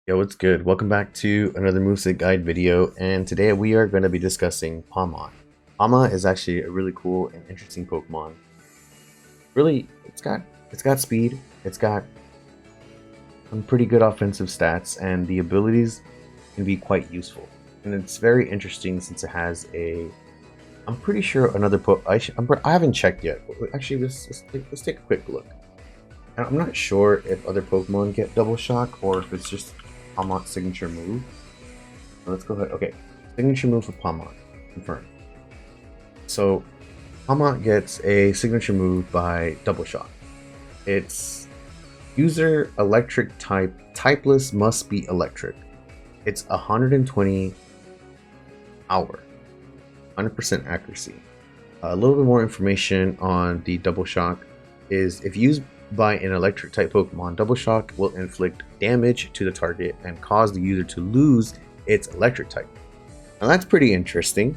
Yo, what's good? Welcome back to another Moveset guide video, and today we are going to be discussing Pawmot. Pawmot is actually a really cool and interesting Pokemon. Really, it's got speed, it's got some pretty good offensive stats, and the abilities can be quite useful. And it's very interesting since it has a, I'm pretty sure another I haven't checked yet. Actually, let's take a quick look. I'm not sure if other Pokemon get Double Shock or if it's just Pawmot's signature move. Let's go ahead. Okay, signature move for Pawmot. Confirmed. So, Pawmot gets a signature move by Double Shock. It's user electric type. Typeless must be electric. It's 120 power, 100% accuracy. A little bit more information on the Double Shock is if used by an electric type Pokemon, Double Shock will inflict damage to the target and cause the user to lose its electric type. Now that's pretty interesting.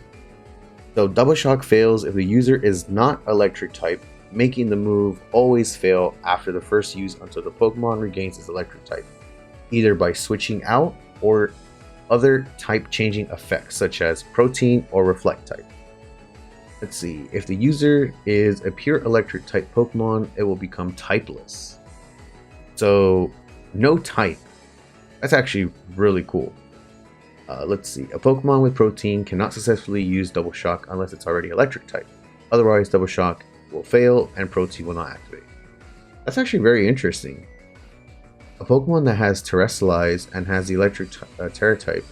So Double Shock fails if the user is not electric type, making the move always fail after the first use until the Pokemon regains its electric type, either by switching out or other type changing effects such as protein or reflect type. Let's see, if the user is a pure electric type Pokemon, it will become typeless. So, no type. That's actually really cool. Let's see, a Pokemon with protein cannot successfully use Double Shock unless it's already electric type. Otherwise, Double Shock will fail and protein will not activate. That's actually very interesting. A Pokemon that has Terrestrialized and has the electric Terra type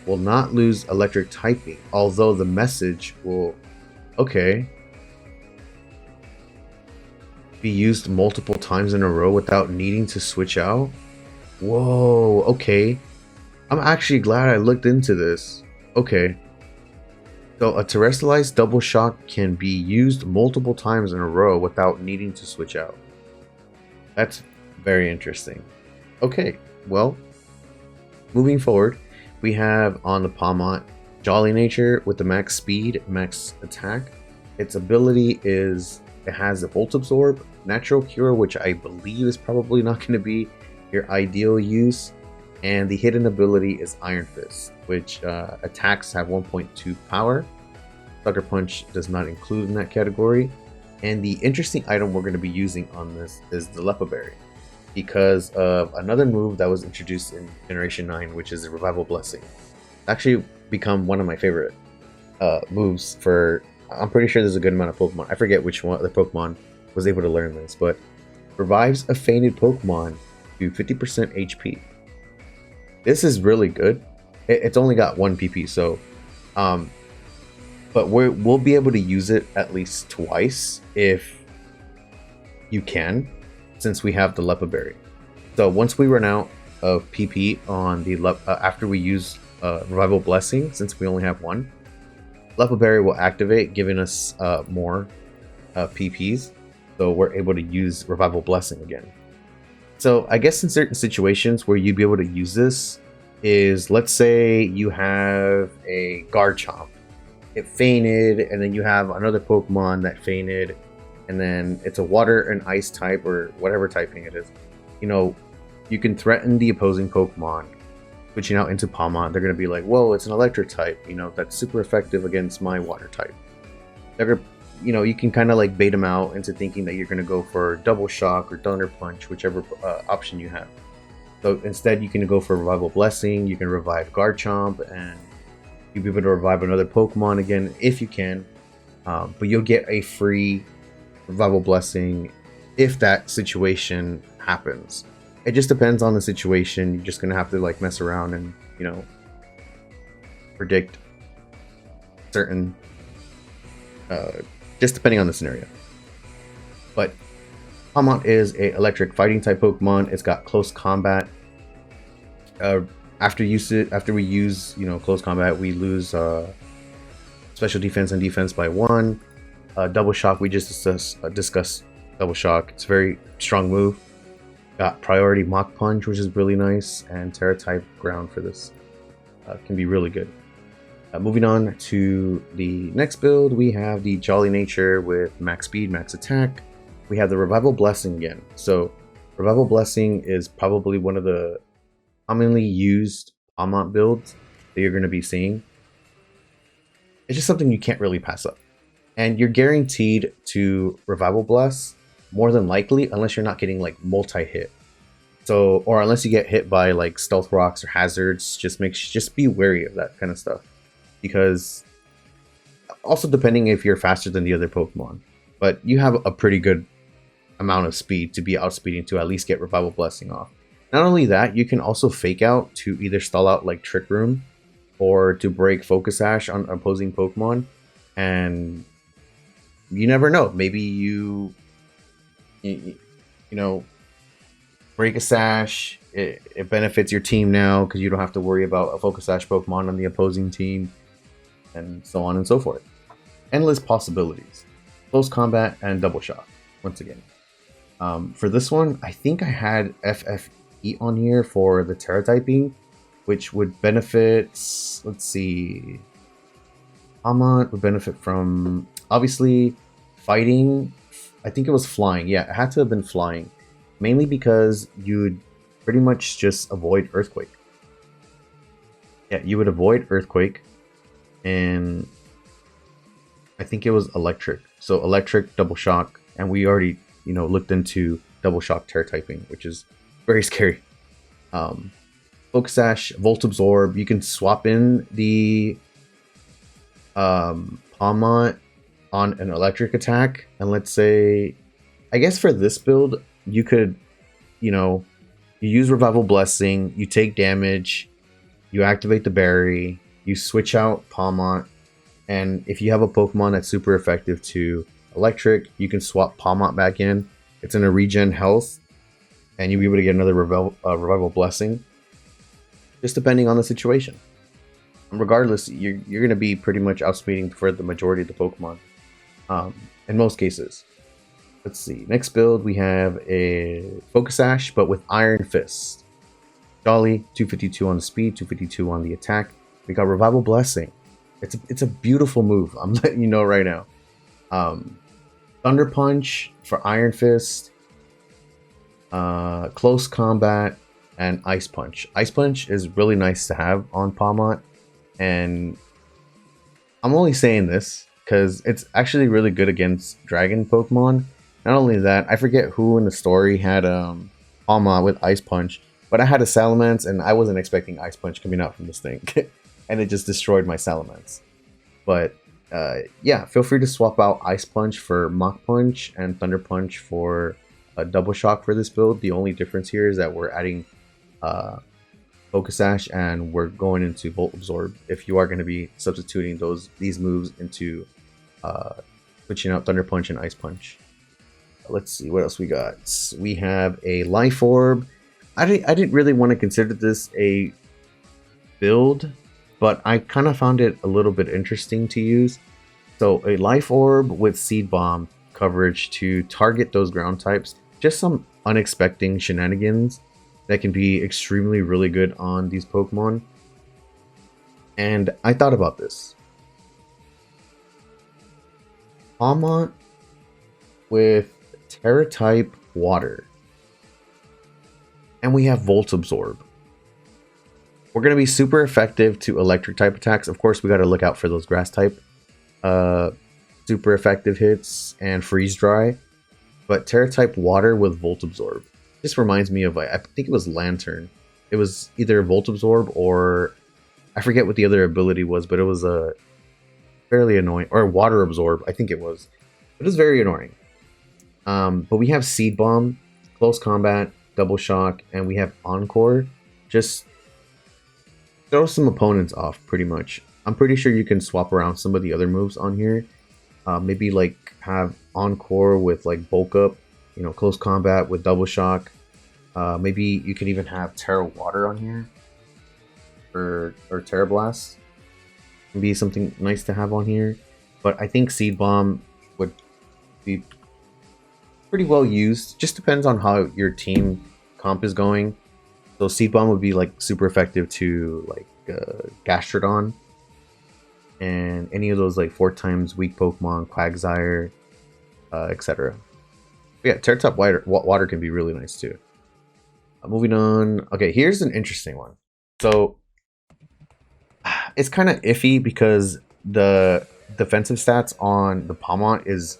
will not lose electric typing, although the message will be used multiple times in a row without needing to switch out. Whoa, okay. I'm actually glad I looked into this. Okay. So a terrestrialized Double Shock can be used multiple times in a row without needing to switch out. That's very interesting. Okay, well, moving forward, we have on the Pawmot Jolly Nature with the max speed, max attack. Its ability is it has a Volt Absorb, Natural Cure, which I believe is probably not going to be your ideal use, and the hidden ability is Iron Fist, which attacks have 1.2 power. Sucker Punch does not include in that category. And the interesting item we're going to be using on this is the Leppa Berry, because of another move that was introduced in Generation 9, which is the Revival Blessing. Actually become one of my favorite moves for, I'm pretty sure there's a good amount of Pokemon. I forget which one the Pokemon was able to learn this, but revives a fainted Pokemon to 50% HP. This is really good. It's only got 1 PP, so but we'll be able to use it at least twice if you can, since we have the Leppa Berry. So once we run out of PP on the after we use Revival Blessing, since we only have 1, Leppa Berry will activate, giving us more PPs, so we're able to use Revival Blessing again. So I guess in certain situations where you'd be able to use this is, let's say you have a Garchomp. It fainted, and then you have another Pokemon that fainted, and then it's a water and ice type, or whatever typing it is. You know, you can threaten the opposing Pokemon, switching out into Pawmot. They're going to be like, whoa, it's an electric type, you know, that's super effective against my water type. They're gonna, you know, you can kind of like bait them out into thinking that you're going to go for Double Shock or Thunder Punch, whichever option you have. So instead, you can go for Revival Blessing, you can revive Garchomp, and you'll be able to revive another Pokemon again if you can. But you'll get a free Revival Blessing if that situation happens. It just depends on the situation. You're just gonna have to like mess around and, you know, predict certain, just depending on the scenario. But Pawmot is a electric fighting type Pokemon. It's got close combat. After we use, you know, close combat, we lose special defense and defense by 1. Double Shock, we just discussed Double Shock. It's a very strong move. Got priority Mach Punch, which is really nice, and Terra type ground for this can be really good. Moving on to the next build, we have the Jolly Nature with max speed, max attack. We have the Revival Blessing again. So Revival Blessing is probably one of the commonly used Pawmot builds that you're going to be seeing. It's just something you can't really pass up. And you're guaranteed to Revival Blast, more than likely, unless you're not getting like multi-hit. So, or unless you get hit by like stealth rocks or hazards, just be wary of that kind of stuff. Because also depending if you're faster than the other Pokemon. But you have a pretty good amount of speed to be outspeeding to at least get Revival Blessing off. Not only that, you can also fake out to either stall out like Trick Room or to break Focus Sash on opposing Pokemon. And you never know. Maybe you know, break a Sash. It benefits your team now because you don't have to worry about a Focus Sash Pokemon on the opposing team, and so on and so forth. Endless possibilities. Close combat and double shot. Once again, for this one, I think I had FFE on here for the Terra typing, which would benefit. Let's see. Pawmot would benefit from obviously fighting. I think it was flying. Yeah, it had to have been flying. Mainly because you'd pretty much just avoid Earthquake. Yeah, you would avoid Earthquake. And I think it was Electric. So Electric, Double Shock. And we already, looked into Double Shock Terra typing, which is very scary. Focus Sash, Volt Absorb. You can swap in the Pawmot on an electric attack, and let's say, I guess for this build, you could, you use Revival Blessing, you take damage, you activate the berry, you switch out Pawmot, and if you have a Pokemon that's super effective to electric, you can swap Pawmot back in. It's in a regen health, and you'll be able to get another Revival Blessing, just depending on the situation. Regardless, you're going to be pretty much outspeeding for the majority of the Pokemon. In most cases. Let's see. Next build, we have a Focus Sash, but with Iron Fist. Jolly, 252 on the speed, 252 on the attack. We got Revival Blessing. It's a beautiful move. I'm letting you know right now. Thunder Punch for Iron Fist. Close Combat, and Ice Punch. Ice Punch is really nice to have on Pawmot. And I'm only saying this because it's actually really good against Dragon Pokemon. Not only that, I forget who in the story had Pawmot with Ice Punch, but I had a Salamence and I wasn't expecting Ice Punch coming out from this thing. And it just destroyed my Salamence. But yeah, feel free to swap out Ice Punch for Mach Punch and Thunder Punch for a Double Shock for this build. The only difference here is that we're adding Focus Sash and we're going into Volt Absorb if you are going to be substituting these moves into switching out Thunder Punch and Ice Punch. Let's see what else we got. We have a Life Orb. I didn't really want to consider this a build, but I kind of found it a little bit interesting to use. So a Life Orb with Seed Bomb coverage to target those ground types. Just some unexpected shenanigans that can be extremely really good on these Pokemon. And I thought about this. Pawmot with Terra type Water. And we have Volt Absorb. We're going to be super effective to electric type attacks. Of course, we got to look out for those grass type super effective hits and freeze dry. But Terra type Water with Volt Absorb. This reminds me of, I think it was Lantern. It was either Volt Absorb or I forget what the other ability was, but it was a fairly annoying, or Water Absorb, I think it was. It was very annoying. But we have Seed Bomb, Close Combat, Double Shock, and we have Encore. Just throw some opponents off, pretty much. I'm pretty sure you can swap around some of the other moves on here. Maybe like have Encore with like Bulk Up, Close Combat with Double Shock. Maybe you can even have Terra Water on here, or Terra Blast. Can be something nice to have on here. But I think Seed Bomb would be pretty well used. Just depends on how your team comp is going. So Seed Bomb would be like super effective to like Gastrodon and any of those like 4 times weak Pokemon, Quagsire, etc. Yeah, Terra type water can be really nice too. Moving on. Okay, here's an interesting one. So it's kind of iffy because the defensive stats on the Pawmot is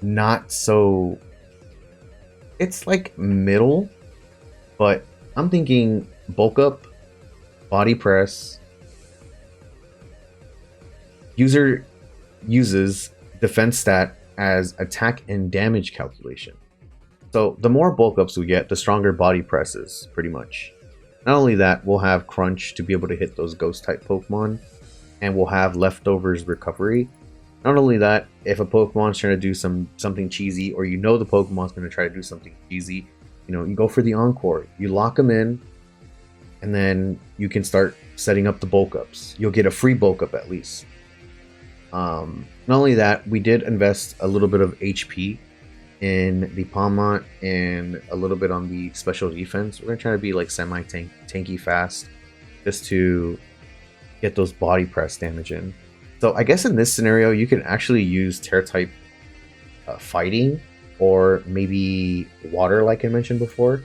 not so. It's like middle, but I'm thinking bulk up, body press. User uses defense stat as attack and damage calculation. So the more bulk ups we get, the stronger body presses, pretty much. Not only that, we'll have Crunch to be able to hit those ghost type Pokemon, and we'll have Leftovers recovery. Not only that, if a Pokemon's trying to do something cheesy, or you know the Pokemon's going to try to do something cheesy, you know, you go for the Encore. You lock them in, and then you can start setting up the bulk ups. You'll get a free bulk up at least. Not only that, we did invest a little bit of HP in the Pawmot and a little bit on the special defense. We're gonna try to be like tanky fast, just to get those body press damage in. So I guess in this scenario, you can actually use Terra type fighting, or maybe water, like I mentioned before.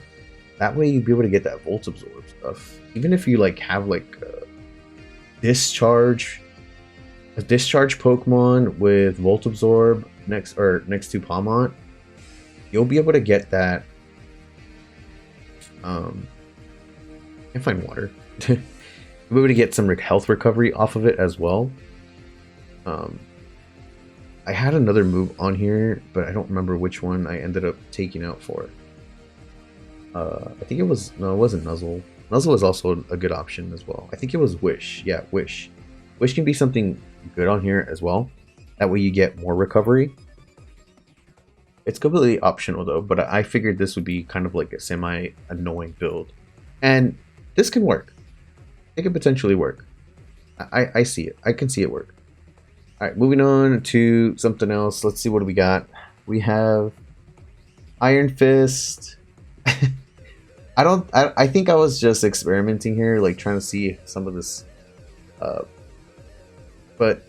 That way you'd be able to get that Volt Absorb stuff. Even if you like have like a discharge Pokemon with Volt Absorb next to Pawmot, you'll be able to get that. Can't find water. You'll be able to get some health recovery off of it as well. I had another move on here, but I don't remember which one I ended up taking out for it. I think it was, no, it wasn't Nuzzle. Nuzzle is also a good option as well. I think it was Wish. Yeah, Wish. Wish can be something good on here as well. That way you get more recovery. It's completely optional though, but I figured this would be kind of like a semi-annoying build. And this can work. It could potentially work. I see it. I can see it work. Alright, moving on to something else. Let's see what we got. We have Iron Fist. I think I was just experimenting here, like trying to see some of this. But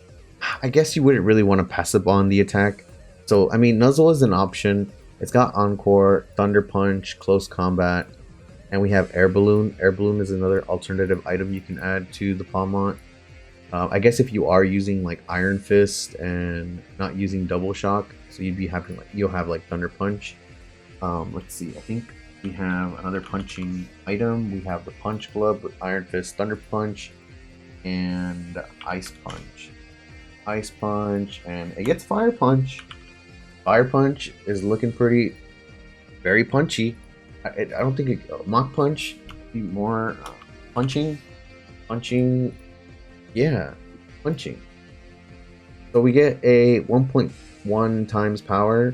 I guess you wouldn't really want to pass up on the attack. So, I mean, Nuzzle is an option. It's got Encore, Thunder Punch, Close Combat, and we have Air Balloon. Air Balloon is another alternative item you can add to the Pawmot. I guess if you are using like Iron Fist and not using Double Shock, so you'd be having like, you'll have like Thunder Punch. Let's see, I think we have another punching item. We have the Punch Glove with Iron Fist, Thunder Punch, and Ice Punch. Ice Punch, and it gets Fire Punch. Fire Punch is looking very punchy. I don't think Mach Punch be more punching. Yeah, punching. So we get a 1.1 times power,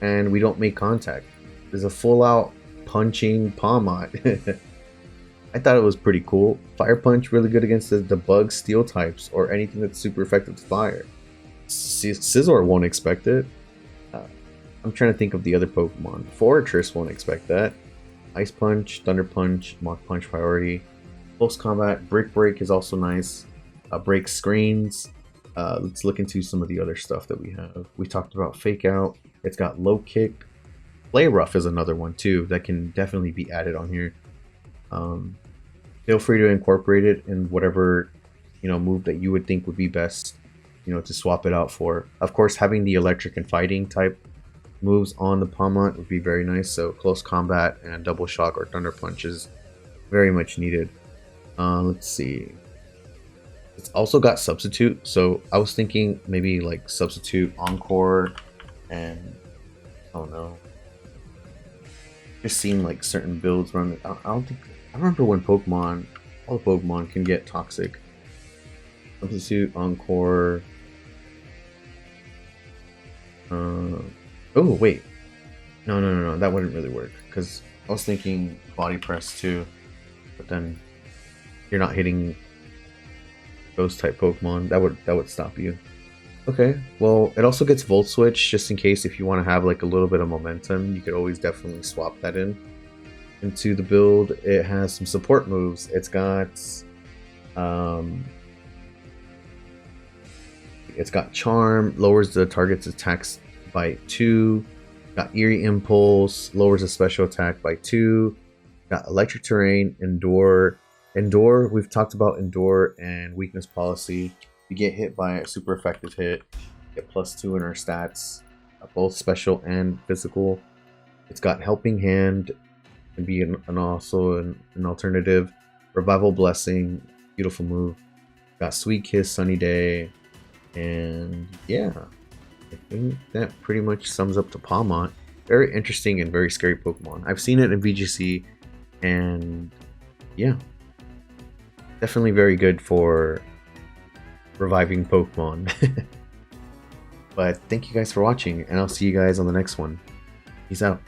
and we don't make contact. There's a full-out punching Pawmot. I thought it was pretty cool. Fire Punch really good against the bug steel types or anything that's super effective to fire. Scizor won't expect it. I'm trying to think of the other Pokemon. Fortress won't expect that. Ice Punch, Thunder Punch, Mach Punch priority. Close Combat, Brick Break is also nice. Break Screens. Let's look into some of the other stuff that we have. We talked about Fake Out. It's got Low Kick. Play Rough is another one too that can definitely be added on here. Feel free to incorporate it in whatever move that you would think would be best, to swap it out for. Of course, having the electric and fighting type moves on the Pawmot would be very nice. So Close Combat and Double Shock or Thunder Punch is very much needed. Let's see. It's also got Substitute, so I was thinking maybe like Substitute Encore, and I don't know. Just seemed like certain builds run. I remember when all the Pokemon can get toxic. Substitute Encore. Oh wait, no, that wouldn't really work because I was thinking Body Press too, but then you're not hitting those type Pokemon. That would stop you. Okay, well, it also gets Volt Switch just in case if you want to have like a little bit of momentum. You could always definitely swap that into the build. It has some support moves. It's got Charm, lowers the target's attacks by 2. Got Eerie Impulse, lowers the special attack by 2. Got electric terrain, endure. Endure, we've talked about endure and weakness policy. We get hit by a super effective hit, get +2 in our stats, both special and physical. It's got helping hand, can be also an alternative. Revival blessing, beautiful move. Got sweet kiss, sunny day, and yeah, I think that pretty much sums up the Pawmot. Very interesting and very scary Pokemon. I've seen it in VGC, and yeah, definitely very good for reviving Pokemon. But thank you guys for watching, and I'll see you guys on the next one. Peace out.